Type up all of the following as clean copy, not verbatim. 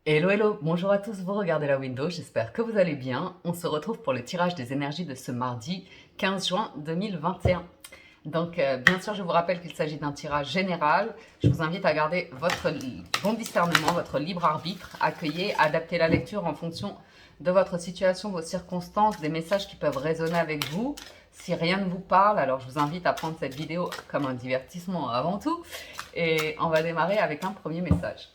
Hello, hello, bonjour à tous, vous regardez la window, j'espère que vous allez bien. On se retrouve pour le tirage des énergies de ce mardi 15 juin 2021. Donc, bien sûr, je vous rappelle qu'il s'agit d'un tirage général. Je vous invite à garder votre bon discernement, votre libre arbitre, accueillez, adaptez la lecture en fonction de votre situation, vos circonstances, des messages qui peuvent résonner avec vous. Si rien ne vous parle, alors je vous invite à prendre cette vidéo comme un divertissement avant tout. Et on va démarrer avec un premier message.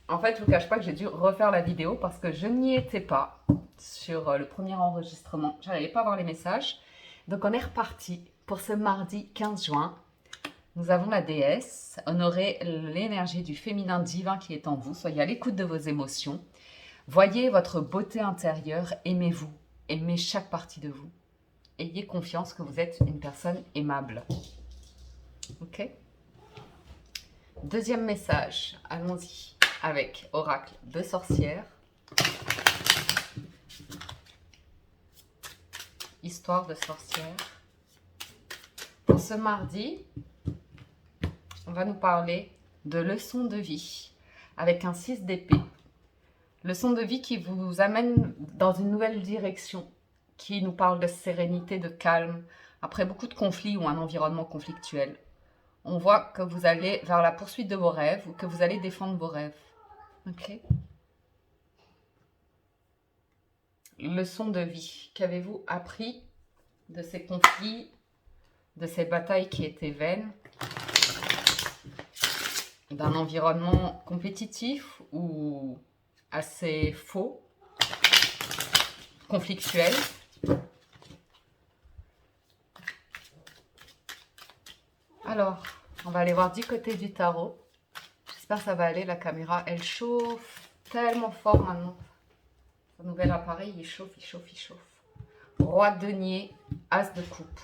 En fait, je ne vous cache pas que j'ai dû refaire la vidéo parce que je n'y étais pas sur le premier enregistrement. Je n'arrivais pas à voir les messages. Donc, on est reparti pour ce mardi 15 juin. Nous avons la déesse. Honorez l'énergie du féminin divin qui est en vous. Soyez à l'écoute de vos émotions. Voyez votre beauté intérieure. Aimez-vous. Aimez chaque partie de vous. Ayez confiance que vous êtes une personne aimable. Ok? Deuxième message. Allons-y avec Oracle de sorcière. Histoire de sorcière. Pour ce mardi, on va nous parler de leçons de vie avec un 6 d'épée. Leçon de vie qui vous amène dans une nouvelle direction, qui nous parle de sérénité, de calme, après beaucoup de conflits ou un environnement conflictuel. On voit que vous allez vers la poursuite de vos rêves ou que vous allez défendre vos rêves. Ok. Leçon de vie. Qu'avez-vous appris de ces conflits, de ces batailles qui étaient vaines, d'un environnement compétitif ou assez faux, conflictuel? Alors, on va aller voir du côté du tarot. J'espère que ça va aller, la caméra, elle chauffe tellement fort maintenant. Ce nouvel appareil, il chauffe, il chauffe, il chauffe. Roi de denier, as de coupe.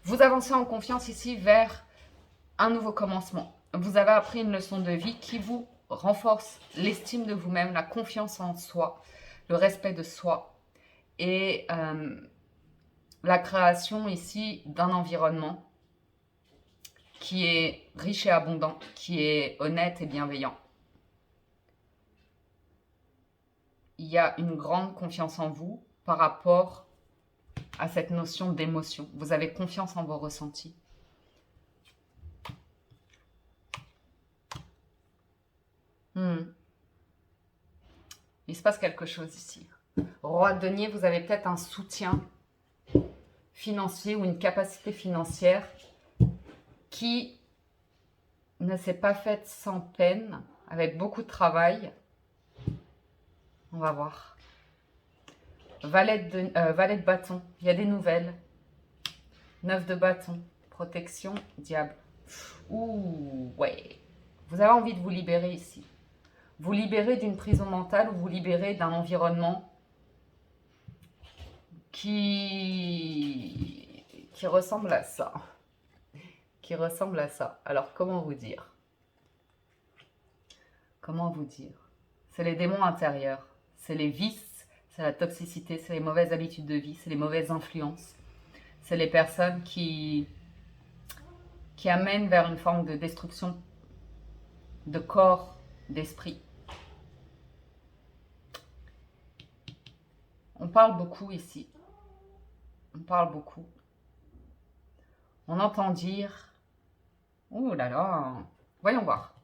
Vous avancez en confiance ici vers un nouveau commencement. Vous avez appris une leçon de vie qui vous renforce l'estime de vous-même, la confiance en soi, le respect de soi et la création ici d'un environnement qui est riche et abondant, qui est honnête et bienveillant. Il y a une grande confiance en vous par rapport à cette notion d'émotion. Vous avez confiance en vos ressentis. Il se passe quelque chose ici. Roi de denier, vous avez peut-être un soutien financier ou une capacité financière qui ne s'est pas faite sans peine, avec beaucoup de travail. On va voir. Valet de bâton, il y a des nouvelles. 9 de bâton, protection, diable. Ouh, ouais. Vous avez envie de vous libérer ici. Vous libérer d'une prison mentale ou vous libérer d'un environnement qui ressemble à ça. Qui ressemble à ça. Alors, comment vous dire? Comment vous dire? C'est les démons intérieurs. C'est les vices, c'est la toxicité, c'est les mauvaises habitudes de vie, c'est les mauvaises influences. C'est les personnes qui amènent vers une forme de destruction de corps, d'esprit. On parle beaucoup ici. On parle beaucoup. On entend dire... Ouh là là. Voyons voir.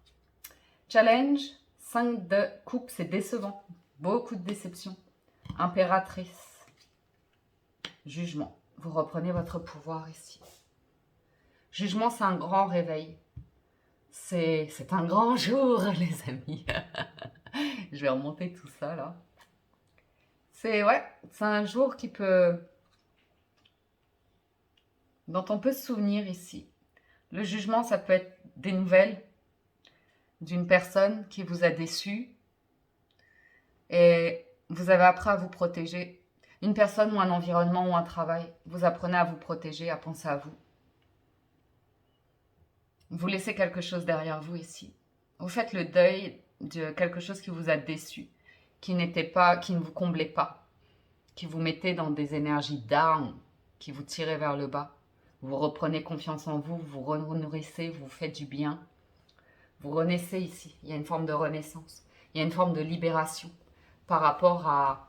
Challenge, 5 de coupe, c'est décevant. Beaucoup de déception. Impératrice. Jugement. Vous reprenez votre pouvoir ici. Jugement, c'est un grand réveil. C'est un grand jour, les amis. Je vais remonter tout ça, là. C'est un jour dont on peut se souvenir ici. Le jugement, ça peut être des nouvelles d'une personne qui vous a déçu et vous avez appris à vous protéger. Une personne ou un environnement ou un travail, vous apprenez à vous protéger, à penser à vous. Vous laissez quelque chose derrière vous ici. Vous faites le deuil de quelque chose qui vous a déçu, qui ne vous comblait pas, qui vous mettait dans des énergies down, qui vous tirait vers le bas. Vous reprenez confiance en vous, vous renourrissez, vous faites du bien. Vous renaissez ici. Il y a une forme de renaissance. Il y a une forme de libération par rapport à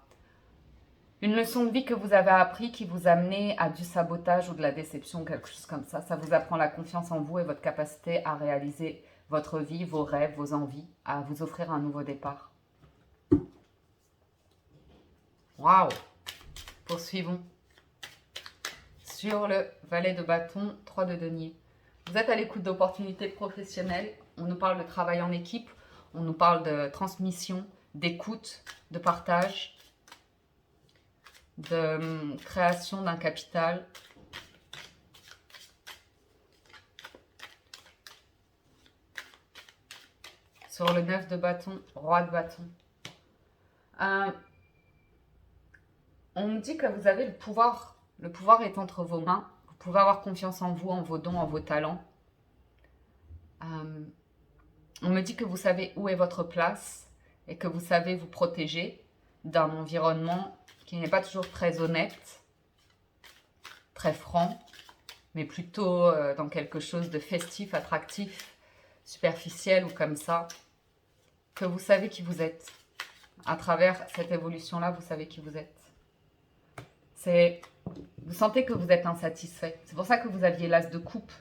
une leçon de vie que vous avez appris qui vous a amené à du sabotage ou de la déception, quelque chose comme ça. Ça vous apprend la confiance en vous et votre capacité à réaliser votre vie, vos rêves, vos envies, à vous offrir un nouveau départ. Waouh! Poursuivons. Sur le valet de bâton, 3 de denier. Vous êtes à l'écoute d'opportunités professionnelles. On nous parle de travail en équipe. On nous parle de transmission, d'écoute, de partage, de création d'un capital. Sur le 9 de bâton, roi de bâton. On me dit que vous avez le pouvoir. Le pouvoir est entre vos mains. Vous pouvez avoir confiance en vous, en vos dons, en vos talents. On me dit que vous savez où est votre place et que vous savez vous protéger d'un environnement qui n'est pas toujours très honnête, très franc, mais plutôt dans quelque chose de festif, attractif, superficiel ou comme ça. Que vous savez qui vous êtes. À travers cette évolution-là, vous savez qui vous êtes. Vous sentez que vous êtes insatisfait. C'est pour ça que vous aviez l'as de coupe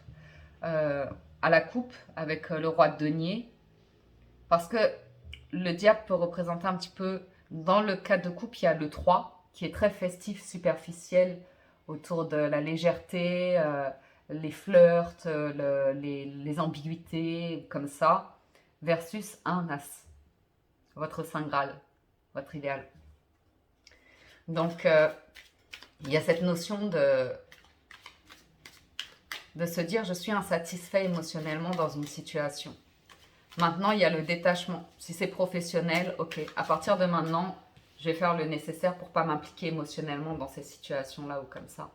à la coupe avec le roi de denier. Parce que le diable peut représenter un petit peu, dans le cas de coupe, il y a le 3 qui est très festif, superficiel, autour de la légèreté, les flirts, les ambiguïtés, comme ça, versus un as, votre saint Graal, votre idéal. Donc, il y a cette notion de se dire je suis insatisfait émotionnellement dans une situation. Maintenant, il y a le détachement. Si c'est professionnel, ok, à partir de maintenant, je vais faire le nécessaire pour ne pas m'impliquer émotionnellement dans ces situations-là ou comme ça.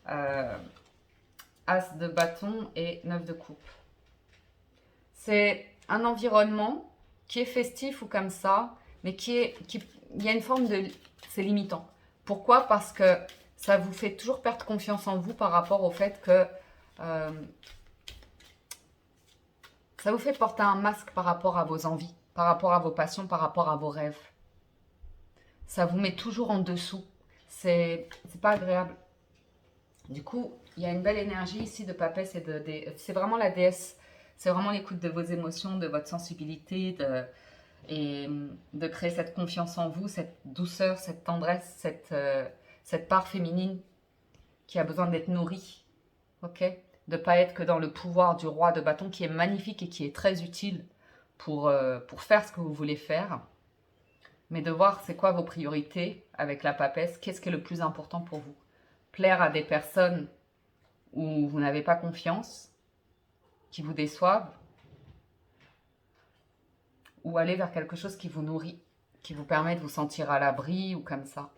As de bâton et 9 de coupe. C'est un environnement qui est festif ou comme ça, mais il y a une forme de... C'est limitant. Pourquoi? Parce que ça vous fait toujours perdre confiance en vous par rapport au fait que ça vous fait porter un masque par rapport à vos envies, par rapport à vos passions, par rapport à vos rêves. Ça vous met toujours en dessous. C'est pas agréable. Du coup, il y a une belle énergie ici de papesse et c'est vraiment la déesse. C'est vraiment l'écoute de vos émotions, de votre sensibilité, et de créer cette confiance en vous, cette douceur, cette tendresse, cette part féminine qui a besoin d'être nourrie. Ok? De ne pas être que dans le pouvoir du roi de bâton qui est magnifique et qui est très utile pour faire ce que vous voulez faire. Mais de voir c'est quoi vos priorités avec la papesse, qu'est-ce qui est le plus important pour vous. Plaire à des personnes où vous n'avez pas confiance, qui vous déçoivent, ou aller vers quelque chose qui vous nourrit, qui vous permet de vous sentir à l'abri ou comme ça.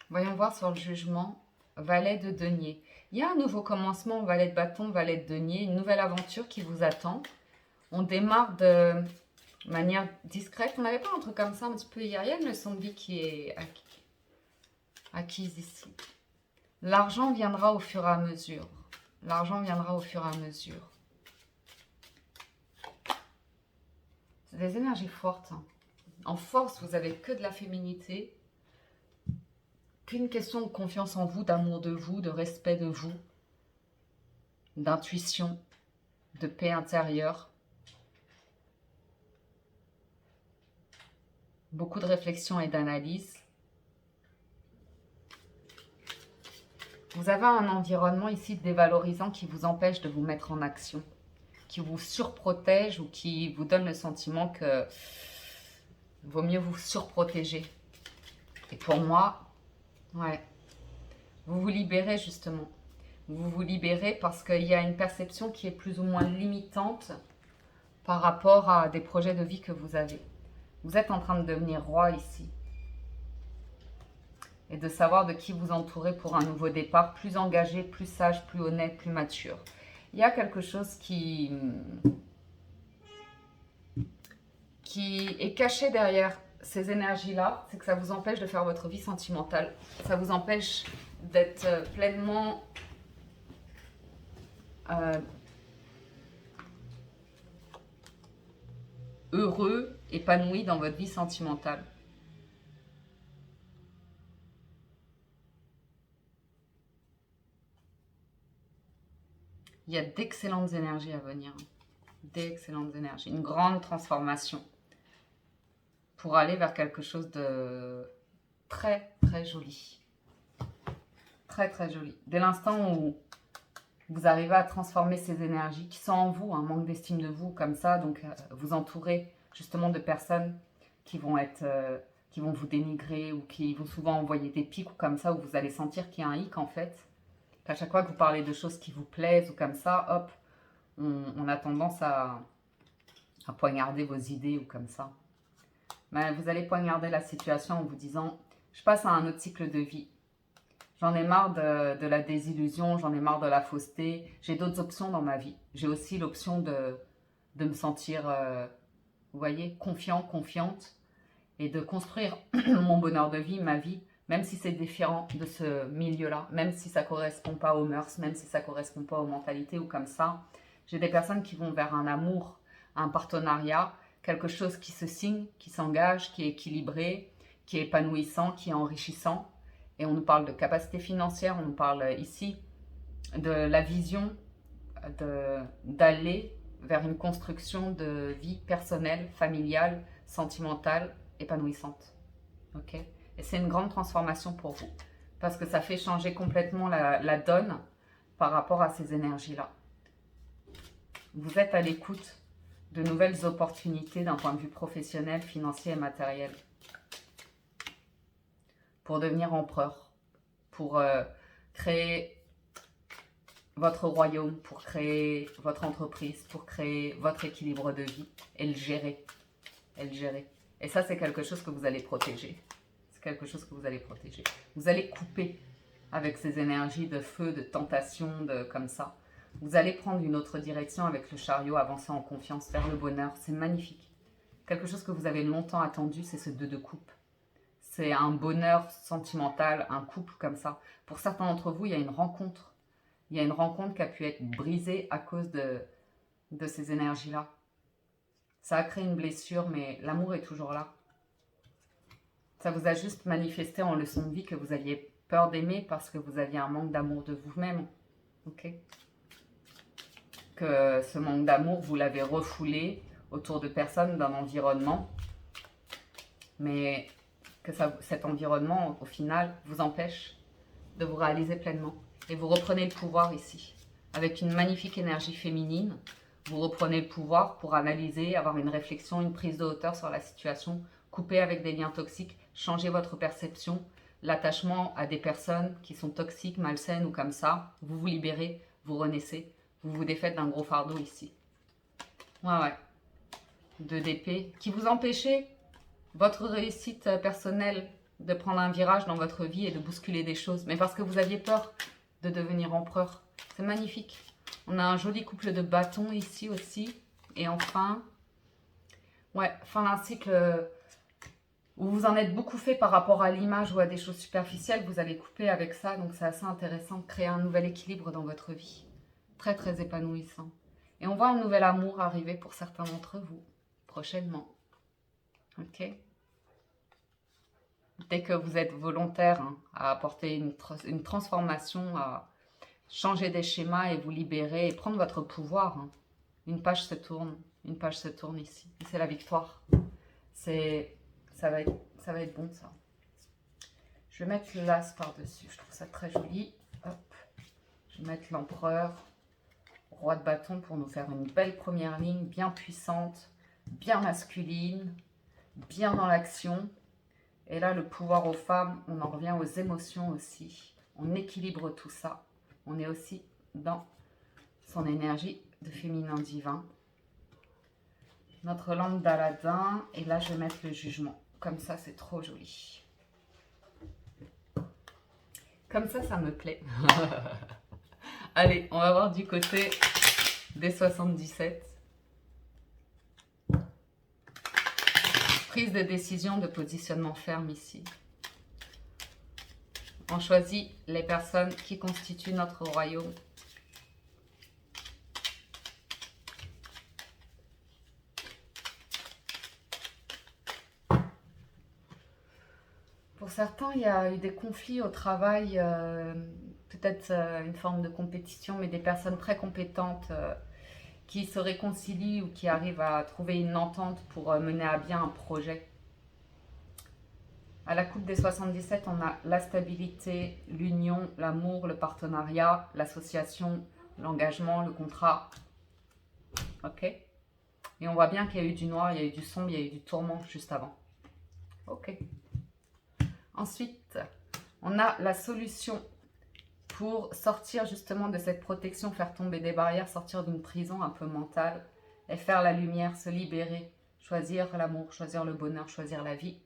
Voyons voir sur le jugement, valet de denier. Il y a un nouveau commencement, valet de bâton, valet de denier, une nouvelle aventure qui vous attend. On démarre de manière discrète. On n'avait pas un truc comme ça un petit peu hier. Il y a une leçon de vie qui est acquise ici. L'argent viendra au fur et à mesure. L'argent viendra au fur et à mesure. C'est des énergies fortes. Hein. En force, vous n'avez que de la féminité. Qu'une question de confiance en vous, d'amour de vous, de respect de vous, d'intuition, de paix intérieure. Beaucoup de réflexion et d'analyse. Vous avez un environnement ici dévalorisant qui vous empêche de vous mettre en action, qui vous surprotège ou qui vous donne le sentiment que vaut mieux vous surprotéger. Et pour moi, ouais, vous vous libérez justement. Vous vous libérez parce qu'il y a une perception qui est plus ou moins limitante par rapport à des projets de vie que vous avez. Vous êtes en train de devenir roi ici. Et de savoir de qui vous entourer pour un nouveau départ, plus engagé, plus sage, plus honnête, plus mature. Il y a quelque chose qui est caché derrière ces énergies-là, c'est que ça vous empêche de faire votre vie sentimentale. Ça vous empêche d'être pleinement heureux, épanoui dans votre vie sentimentale. Il y a d'excellentes énergies à venir. D'excellentes énergies. Une grande transformation pour aller vers quelque chose de très, très joli. Très, très joli. Dès l'instant où vous arrivez à transformer ces énergies qui sont en vous, un manque d'estime de vous, comme ça, donc vous entourez justement de personnes qui vont vous dénigrer ou qui vont souvent envoyer des pics ou comme ça, où vous allez sentir qu'il y a un hic en fait. À chaque fois que vous parlez de choses qui vous plaisent ou comme ça, hop, on a tendance à poignarder vos idées ou comme ça. Mais vous allez poignarder la situation en vous disant, je passe à un autre cycle de vie. J'en ai marre de la désillusion, j'en ai marre de la fausseté. J'ai d'autres options dans ma vie. J'ai aussi l'option de me sentir, vous voyez, confiant, confiante. Et de construire mon bonheur de vie, ma vie, même si c'est différent de ce milieu-là, même si ça ne correspond pas aux mœurs, même si ça ne correspond pas aux mentalités ou comme ça. J'ai des personnes qui vont vers un amour, un partenariat, quelque chose qui se signe, qui s'engage, qui est équilibré, qui est épanouissant, qui est enrichissant. Et on nous parle de capacité financière, on nous parle ici de la vision d'aller vers une construction de vie personnelle, familiale, sentimentale, épanouissante. Ok ? Et c'est une grande transformation pour vous, parce que ça fait changer complètement la donne par rapport à ces énergies-là. Vous êtes à l'écoute de nouvelles opportunités d'un point de vue professionnel, financier et matériel. Pour devenir empereur, pour créer votre royaume, pour créer votre entreprise, pour créer votre équilibre de vie et le gérer. Et le gérer. Et ça, c'est quelque chose que vous allez protéger. C'est quelque chose que vous allez protéger. Vous allez couper avec ces énergies de feu, de tentation, de comme ça. Vous allez prendre une autre direction avec le chariot, avancer en confiance vers le bonheur. C'est magnifique. Quelque chose que vous avez longtemps attendu, c'est ce 2 de coupe. C'est un bonheur sentimental, un couple comme ça. Pour certains d'entre vous, il y a une rencontre. Il y a une rencontre qui a pu être brisée à cause de ces énergies-là. Ça a créé une blessure, mais l'amour est toujours là. Ça vous a juste manifesté en leçon de vie que vous aviez peur d'aimer parce que vous aviez un manque d'amour de vous-même. Ok ? Que ce manque d'amour, vous l'avez refoulé autour de personnes, d'un environnement. Mais que cet environnement, au final, vous empêche de vous réaliser pleinement. Et vous reprenez le pouvoir ici. Avec une magnifique énergie féminine, vous reprenez le pouvoir pour analyser, avoir une réflexion, une prise de hauteur sur la situation, couper avec des liens toxiques, changer votre perception, l'attachement à des personnes qui sont toxiques, malsaines ou comme ça. Vous vous libérez, vous renaissez, vous vous défaites d'un gros fardeau ici. Ouais. 2 d'épée qui vous empêchait votre réussite personnelle de prendre un virage dans votre vie et de bousculer des choses, mais parce que vous aviez peur de devenir empereur. C'est magnifique. On a un joli couple de bâtons ici aussi. Et enfin, fin d'un cycle où vous en êtes beaucoup fait par rapport à l'image ou à des choses superficielles, vous allez couper avec ça. Donc c'est assez intéressant de créer un nouvel équilibre dans votre vie. Très, très épanouissant. Et on voit un nouvel amour arriver pour certains d'entre vous prochainement. Ok ? Dès que vous êtes volontaire à apporter une transformation, à changer des schémas et vous libérer et prendre votre pouvoir, une page se tourne ici. Et c'est la victoire. Ça va être bon ça. Je vais mettre l'as par-dessus, je trouve ça très joli. Hop. Je vais mettre l'empereur, roi de bâton pour nous faire une belle première ligne, bien puissante, bien masculine, bien dans l'action. Et là, le pouvoir aux femmes, on en revient aux émotions aussi. On équilibre tout ça. On est aussi dans son énergie de féminin divin. Notre lampe d'Aladin. Et là, je vais mettre le jugement. Comme ça, c'est trop joli. Comme ça me plaît. Allez, on va voir du côté des 77. Prise de décision, de positionnement ferme ici. On choisit les personnes qui constituent notre royaume. Pour certains, il y a eu des conflits au travail, peut-être une forme de compétition, mais des personnes très compétentes qui se réconcilient ou qui arrivent à trouver une entente pour mener à bien un projet. À la coupe des 77, on a la stabilité, l'union, l'amour, le partenariat, l'association, l'engagement, le contrat. Ok? Et on voit bien qu'il y a eu du noir, il y a eu du sombre, il y a eu du tourment juste avant. Ok. Ensuite, on a la solution pour sortir justement de cette protection, faire tomber des barrières, sortir d'une prison un peu mentale et faire la lumière, se libérer, choisir l'amour, choisir le bonheur, choisir la vie.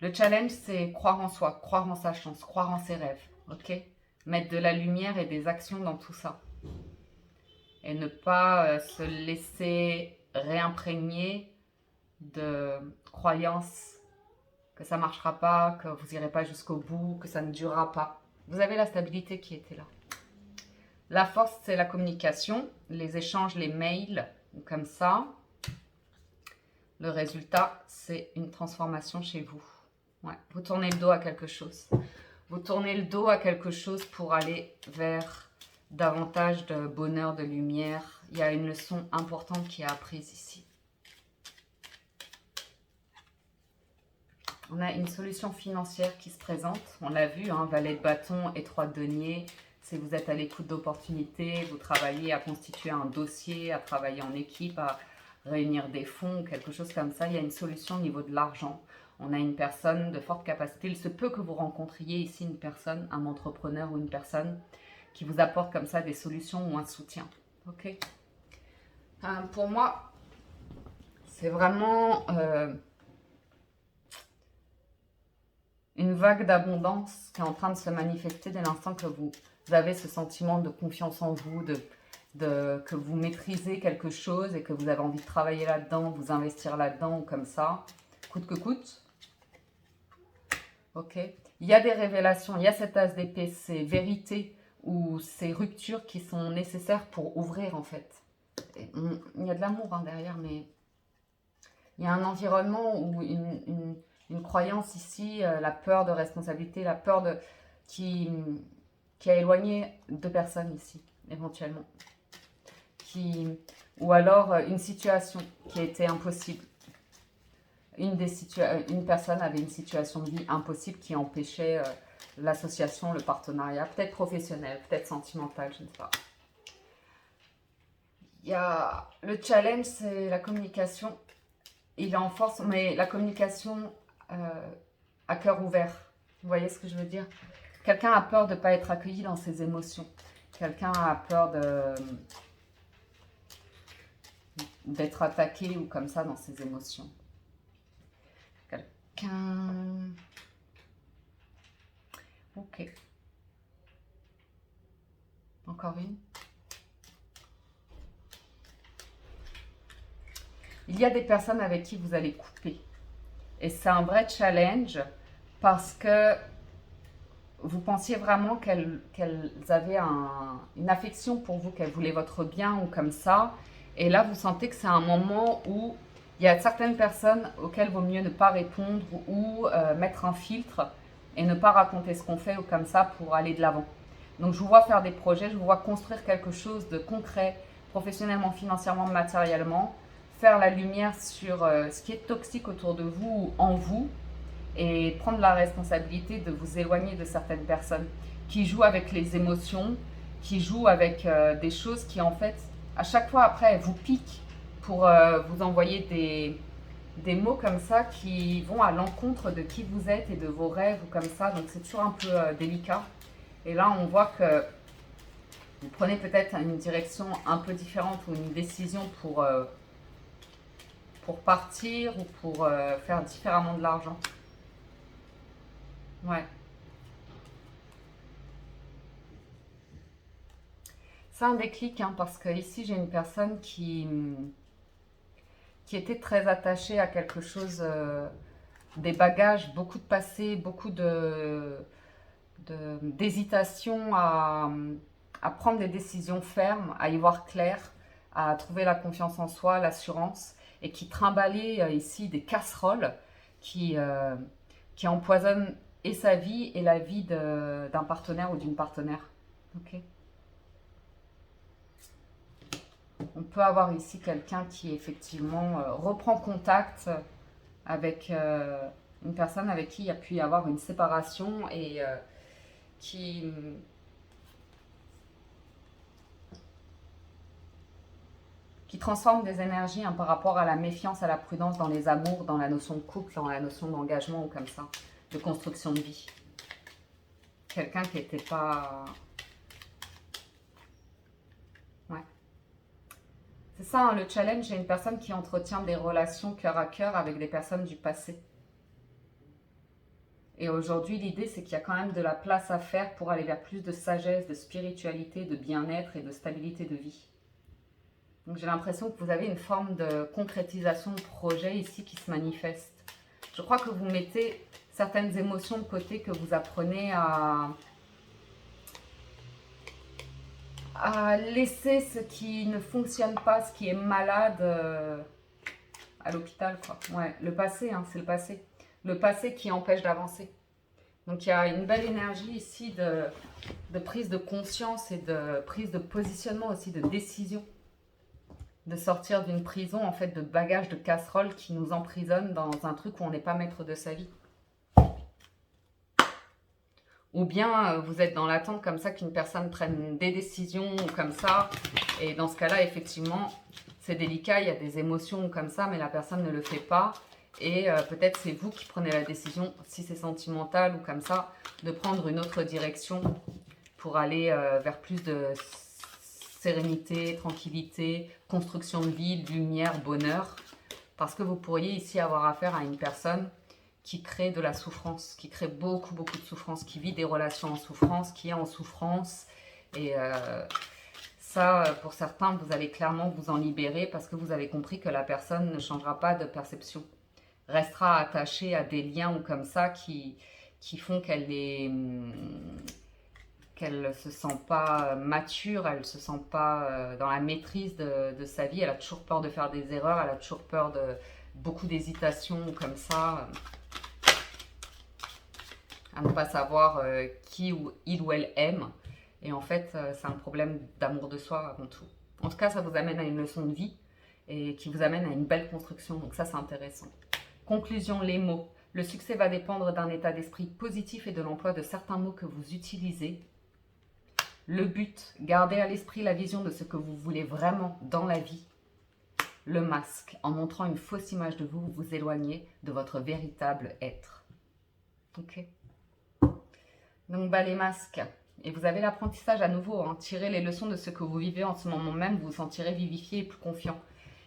Le challenge, c'est croire en soi, croire en sa chance, croire en ses rêves, ok? Mettre de la lumière et des actions dans tout ça. Et ne pas se laisser réimprégner de croyances que ça ne marchera pas, que vous n'irez pas jusqu'au bout, que ça ne durera pas. Vous avez la stabilité qui était là. La force, c'est la communication, les échanges, les mails, comme ça. Le résultat, c'est une transformation chez vous. Ouais. Vous tournez le dos à quelque chose. Vous tournez le dos à quelque chose pour aller vers davantage de bonheur, de lumière. Il y a une leçon importante qui est apprise ici. On a une solution financière qui se présente. On l'a vu, hein, valet de bâton et 3 de denier. Si vous êtes à l'écoute d'opportunités, vous travaillez à constituer un dossier, à travailler en équipe, à réunir des fonds, quelque chose comme ça. Il y a une solution au niveau de l'argent. On a une personne de forte capacité. Il se peut que vous rencontriez ici une personne, un entrepreneur ou une personne qui vous apporte comme ça des solutions ou un soutien. Ok. Pour moi, c'est vraiment une vague d'abondance qui est en train de se manifester dès l'instant que vous avez ce sentiment de confiance en vous, que vous maîtrisez quelque chose et que vous avez envie de travailler là-dedans, vous investir là-dedans ou comme ça, coûte que coûte. Ok. Il y a des révélations, il y a cet as d'épée, ces vérités ou ces ruptures qui sont nécessaires pour ouvrir en fait. Il y a de l'amour hein, derrière, mais il y a un environnement où une croyance ici, la peur de responsabilité, la peur qui a éloigné 2 personnes ici, éventuellement. Ou alors une situation qui a été impossible. Une personne avait une situation de vie impossible qui empêchait l'association, le partenariat, peut-être professionnel, peut-être sentimental, je ne sais pas. Il y a le challenge, c'est la communication. Il est en force, mais la communication à cœur ouvert. Vous voyez ce que je veux dire? Quelqu'un a peur de ne pas être accueilli dans ses émotions. Quelqu'un a peur d'être attaqué ou comme ça dans ses émotions. Quelqu'un... Ok. Encore une. Il y a des personnes avec qui vous allez couper. Et c'est un vrai challenge parce que vous pensiez vraiment qu'elles avaient une affection pour vous, qu'elles voulaient votre bien ou comme ça. Et là, vous sentez que c'est un moment où il y a certaines personnes auxquelles il vaut mieux ne pas répondre ou mettre un filtre et ne pas raconter ce qu'on fait ou comme ça pour aller de l'avant. Donc, je vous vois faire des projets, je vous vois construire quelque chose de concret, professionnellement, financièrement, matériellement, faire la lumière sur ce qui est toxique autour de vous ou en vous et prendre la responsabilité de vous éloigner de certaines personnes qui jouent avec les émotions, qui jouent avec des choses qui en fait, à chaque fois après, vous piquent pour vous envoyer des mots comme ça qui vont à l'encontre de qui vous êtes et de vos rêves ou comme ça. Donc c'est toujours un peu délicat. Et là, on voit que vous prenez peut-être une direction un peu différente ou une décision pour partir ou pour faire différemment de l'argent. Ouais. C'est un déclic, hein, parce que ici j'ai une personne qui était très attachée à quelque chose des bagages, beaucoup de passé, beaucoup d'hésitation à prendre des décisions fermes, à y voir clair, à trouver la confiance en soi, l'assurance, et qui trimballait ici des casseroles qui, euh, qui empoisonnent et sa vie et la vie d'un partenaire ou d'une partenaire. Ok. On peut avoir ici quelqu'un qui effectivement reprend contact avec une personne avec qui il y a pu y avoir une séparation et qui, qui transforme des énergies hein, par rapport à la méfiance, à la prudence dans les amours, dans la notion de couple, dans la notion d'engagement ou comme ça, de construction de vie. Quelqu'un qui n'était pas... Ouais. C'est ça, hein, le challenge, c'est une personne qui entretient des relations cœur à cœur avec des personnes du passé. Et aujourd'hui, l'idée, c'est qu'il y a quand même de la place à faire pour aller vers plus de sagesse, de spiritualité, de bien-être et de stabilité de vie. Donc j'ai l'impression que vous avez une forme de concrétisation de projet ici qui se manifeste. Je crois que vous mettez certaines émotions de côté, que vous apprenez à laisser ce qui ne fonctionne pas, ce qui est malade à l'hôpital, quoi. Ouais, le passé, hein, c'est le passé. Le passé qui empêche d'avancer. Donc il y a une belle énergie ici de prise de conscience et de prise de positionnement aussi, de décision. De sortir d'une prison, en fait, de bagages de casseroles qui nous emprisonnent dans un truc où on n'est pas maître de sa vie. Ou bien vous êtes dans l'attente comme ça qu'une personne prenne des décisions comme ça. Et dans ce cas-là, effectivement, c'est délicat, il y a des émotions comme ça, mais la personne ne le fait pas. Et peut-être c'est vous qui prenez la décision, si c'est sentimental ou comme ça, de prendre une autre direction pour aller vers plus de sérénité, tranquillité, construction de vie, lumière, bonheur. Parce que vous pourriez ici avoir affaire à une personne qui crée de la souffrance, qui crée beaucoup, beaucoup de souffrance, qui vit des relations en souffrance, qui est en souffrance. Et ça, pour certains, vous allez clairement vous en libérer parce que vous avez compris que la personne ne changera pas de perception. Restera attachée à des liens ou comme ça qui font qu'elle ne se sent pas mature, elle ne se sent pas dans la maîtrise de sa vie. Elle a toujours peur de faire des erreurs, elle a toujours peur de beaucoup d'hésitation comme ça. À ne pas savoir qui ou il ou elle aime. Et en fait, c'est un problème d'amour de soi avant tout. En tout cas, ça vous amène à une leçon de vie et qui vous amène à une belle construction. Donc ça, c'est intéressant. Conclusion, les mots. Le succès va dépendre d'un état d'esprit positif et de l'emploi de certains mots que vous utilisez. Le but, gardez à l'esprit la vision de ce que vous voulez vraiment dans la vie. Le masque, en montrant une fausse image de vous, vous vous éloignez de votre véritable être. Ok. Donc, les masques. Et vous avez l'apprentissage à nouveau. Hein. Tirez les leçons de ce que vous vivez en ce moment même. Vous vous sentirez vivifié et plus confiant.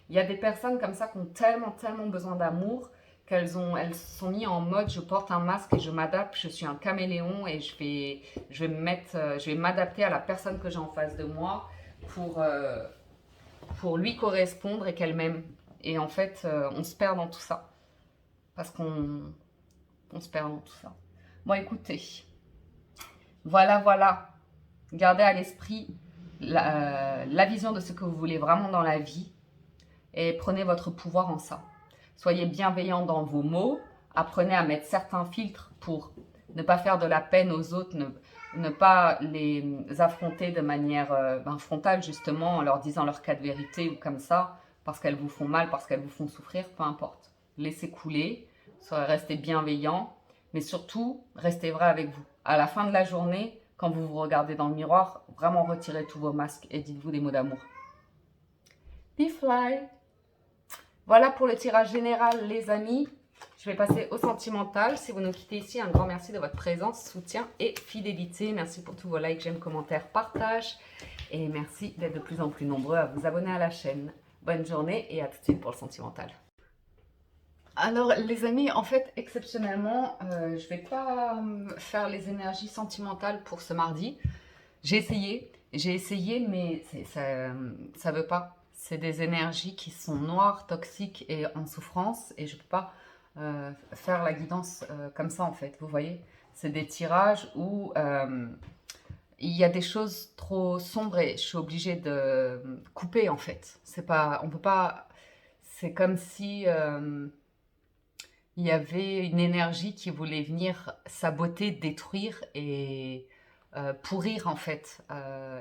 Il y a des personnes comme ça qui ont tellement, tellement besoin d'amour qu'elles se sont mis en mode je porte un masque et je m'adapte. Je suis un caméléon et je vais m'adapter à la personne que j'ai en face de moi pour lui correspondre et qu'elle m'aime. Et en fait, on se perd dans tout ça. Parce qu'on se perd dans tout ça. Bon, écoutez. Voilà. Gardez à l'esprit la vision de ce que vous voulez vraiment dans la vie et prenez votre pouvoir en ça. Soyez bienveillant dans vos mots, apprenez à mettre certains filtres pour ne pas faire de la peine aux autres, ne pas les affronter de manière frontale justement en leur disant leur cas de vérité ou comme ça, parce qu'elles vous font mal, parce qu'elles vous font souffrir, peu importe. Laissez couler, restez bienveillant, mais surtout, restez vrai avec vous. À la fin de la journée, quand vous vous regardez dans le miroir, vraiment retirez tous vos masques et dites-vous des mots d'amour. Be fly. Voilà pour le tirage général, les amis. Je vais passer au sentimental. Si vous nous quittez ici, un grand merci de votre présence, soutien et fidélité. Merci pour tous vos likes, j'aime, commentaires, partages. Et merci d'être de plus en plus nombreux à vous abonner à la chaîne. Bonne journée et à tout de suite pour le sentimental. Alors les amis, en fait, exceptionnellement, je ne vais pas faire les énergies sentimentales pour ce mardi. J'ai essayé, mais ça veut pas. C'est des énergies qui sont noires, toxiques et en souffrance, et je ne peux pas faire la guidance comme ça en fait, vous voyez. C'est des tirages où il y a des choses trop sombres et je suis obligée de couper en fait. C'est pas, on peut pas, c'est comme si il y avait une énergie qui voulait venir saboter, détruire et pourrir en fait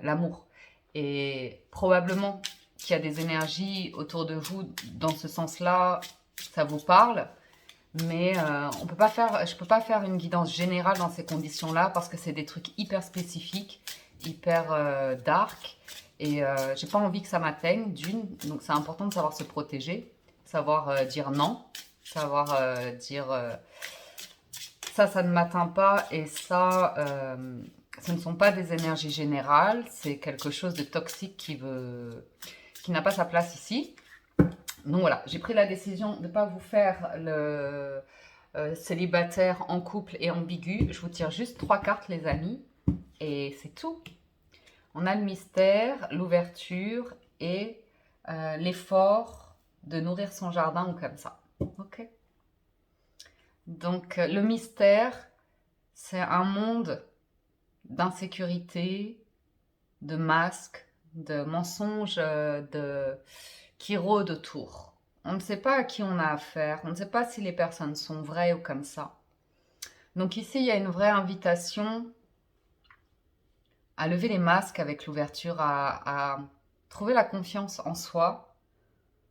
l'amour. Et probablement qu'il y a des énergies autour de vous dans ce sens-là, ça vous parle, mais on peut pas faire, je peux pas faire une guidance générale dans ces conditions-là parce que c'est des trucs hyper spécifiques, hyper dark, et j'ai pas envie que ça m'atteigne d'une, donc c'est important de savoir se protéger, savoir dire non, savoir dire ça ne m'atteint pas et ça, ce ne sont pas des énergies générales, c'est quelque chose de toxique qui n'a pas sa place ici. Donc voilà, j'ai pris la décision de ne pas vous faire le célibataire en couple et ambigu. Je vous tire juste 3 cartes, les amis, et c'est tout. On a le mystère, l'ouverture et l'effort de nourrir son jardin ou comme ça. Ok. Donc le mystère, c'est un monde d'insécurité, de masques, de mensonges, qui rôdent autour. On ne sait pas à qui on a affaire, on ne sait pas si les personnes sont vraies ou comme ça. Donc ici, il y a une vraie invitation à lever les masques avec l'ouverture, à trouver la confiance en soi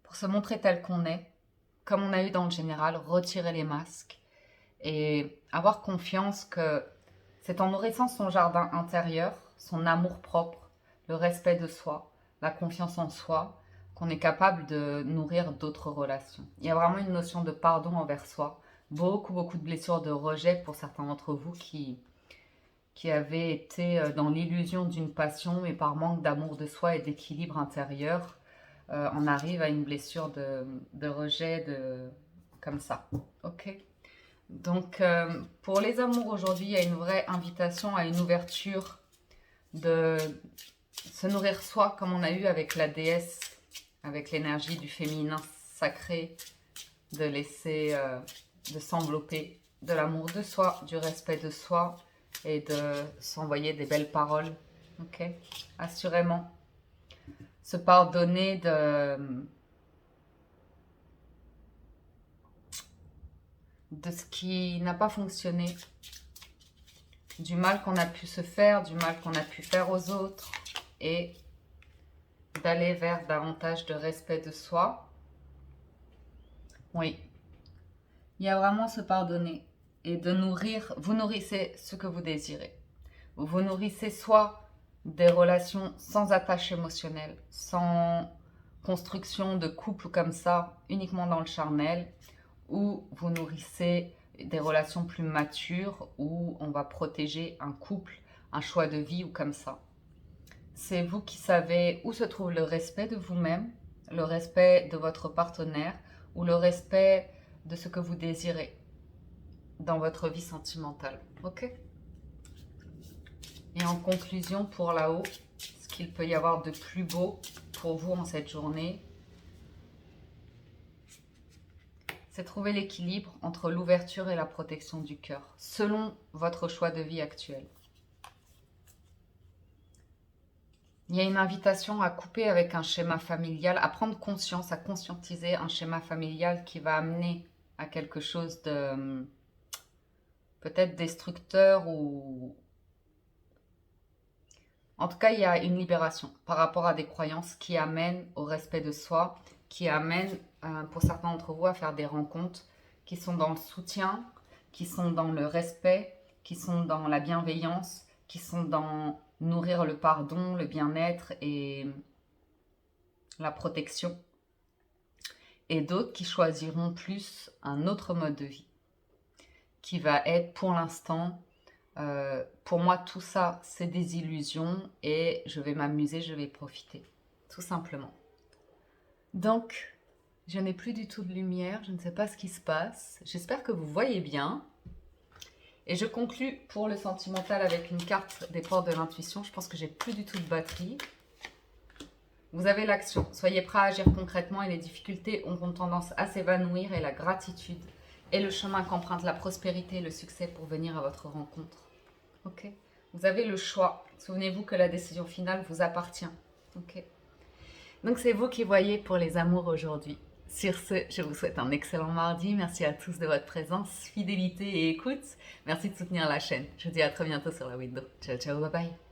pour se montrer tel qu'on est, comme on a eu dans le général, retirer les masques et avoir confiance que c'est en nourrissant son jardin intérieur, son amour propre, le respect de soi, la confiance en soi, qu'on est capable de nourrir d'autres relations. Il y a vraiment une notion de pardon envers soi, beaucoup de blessures de rejet pour certains d'entre vous qui avaient été dans l'illusion d'une passion, mais par manque d'amour de soi et d'équilibre intérieur, on arrive à une blessure de rejet comme ça. Ok. Donc, pour les amours aujourd'hui, il y a une vraie invitation à une ouverture de se nourrir soi, comme on a eu avec la déesse, avec l'énergie du féminin sacré, de laisser, de s'envelopper de l'amour de soi, du respect de soi et de s'envoyer des belles paroles. Ok, assurément. Se pardonner de ce qui n'a pas fonctionné, du mal qu'on a pu se faire, du mal qu'on a pu faire aux autres, et d'aller vers davantage de respect de soi. Oui, il y a vraiment se pardonner et de nourrir, vous nourrissez ce que vous désirez. Vous nourrissez soit des relations sans attache émotionnelle, sans construction de couple comme ça, uniquement dans le charnel, ou vous nourrissez des relations plus matures où on va protéger un couple, un choix de vie ou comme ça. C'est vous qui savez où se trouve le respect de vous-même, le respect de votre partenaire ou le respect de ce que vous désirez dans votre vie sentimentale. Ok ? Et en conclusion, pour là-haut, ce qu'il peut y avoir de plus beau pour vous en cette journée, c'est trouver l'équilibre entre l'ouverture et la protection du cœur, selon votre choix de vie actuel. Il y a une invitation à couper avec un schéma familial, à prendre conscience, à conscientiser un schéma familial qui va amener à quelque chose de peut-être destructeur ou... En tout cas, il y a une libération par rapport à des croyances qui amènent au respect de soi, qui amènent pour certains d'entre vous à faire des rencontres qui sont dans le soutien, qui sont dans le respect, qui sont dans la bienveillance, qui sont dans nourrir le pardon, le bien-être et la protection. Et d'autres qui choisiront plus un autre mode de vie, qui va être pour l'instant, pour moi tout ça c'est des illusions et je vais m'amuser, je vais profiter, tout simplement. Donc, je n'ai plus du tout de lumière, je ne sais pas ce qui se passe. J'espère que vous voyez bien. Et je conclus pour le sentimental avec une carte des portes de l'intuition. Je pense que j'ai plus du tout de batterie. Vous avez l'action. Soyez prêts à agir concrètement et les difficultés auront tendance à s'évanouir et la gratitude et le chemin qu'emprunte la prospérité et le succès pour venir à votre rencontre. Ok? Vous avez le choix. Souvenez-vous que la décision finale vous appartient. Ok? Donc c'est vous qui voyez pour les amours aujourd'hui. Sur ce, je vous souhaite un excellent mardi. Merci à tous de votre présence, fidélité et écoute. Merci de soutenir la chaîne. Je vous dis à très bientôt sur la window. Ciao, ciao, bye bye.